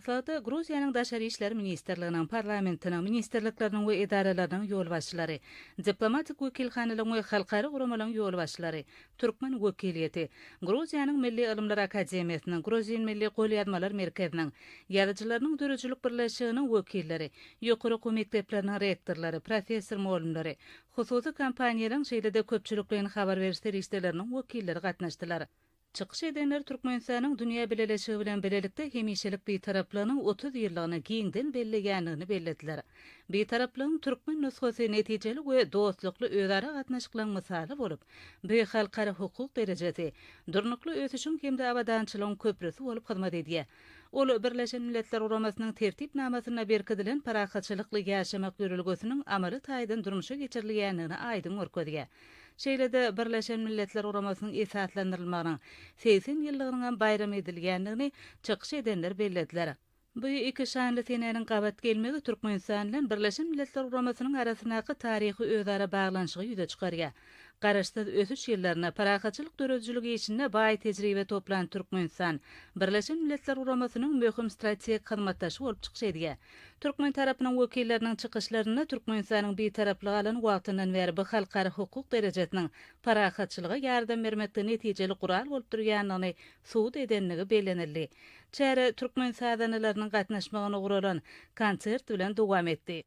Aslada Gruziyanın Daşary işler ministerliginiň, parlamentiniň, ministerlikleriniň we idaralariniň ýol başçylary, diplomatik wekilhanalaryň we halkary guramalaryň ýol başçylary, türkmen wekiliýeti, Gruziýanyň Milli Ilymlar Akademiýasynyň, Gruzin Milli Golýazmalar Merkeziniň, ýazyjylarynyň dörejilik birleşiginiň wekilleri, ýokary mekdepleriniň rektorlary, professor muallimleri, hususy kampaniýalaryň şeýlede köpçülikligini habar berýär işlerleriniň wekilleri gatnaşdylar. Çıkış edenler Türkmenistanyň dünýä bileleşigi bilen belelikde hemişelik betaraplygynyň 30 ýyllygyny giňden bellegänligini bellediler. Betaraplygyň türkmen nüshasy netijeli we dostlukly özara gatnaşyklaryň misaly bolup, büýük halkara hukuk derejesi, durnukly ösüşiň hemde abadançylygyň köprüsi bolup hyzmat edýär. Ol Birleşen Milletler Ugamasynyň tertip-namasyna berkidilen parahatçylykly ýaşamak ýörelgesiniň amaly taýdan durmuşa geçirilýänligini aýdym görkezýär. Şeýlede Birleşen Milletler Ugamasynyň esaslandyrylmagynyň 80 ýyllygynyň bayram edilýänligini çykyş edenler bellediler. Bu iki şanly senäniň gabat gelmegi Türkmenistan bilen Birleşen Milletler Ugamasynyň arasynaky taryhy özara baglanyşygy ýüze çykarýar. Garaşsyz ösüş ýyllaryna parahatçylyk dörejiligi işinde baý tejribe toplan Türkmenistan Birleşen Milletler Ugamasynyň möhüm strategik hyzmatdaşy bolup çykyş edýär. Türkmen tarapynyň wekilleriniň çykyşlaryna Türkmenistanyň betaraplygy alan wagtyndan beri bu halkara hukuk derejesiniň parahatçylyga ýardam bermekde netijeli gural bolup durýanyny suwd edenligi bellenildi. Çäre Türkmen sadanylarynyň gatnaşmagyna guralan konsert bilen dowam etdi.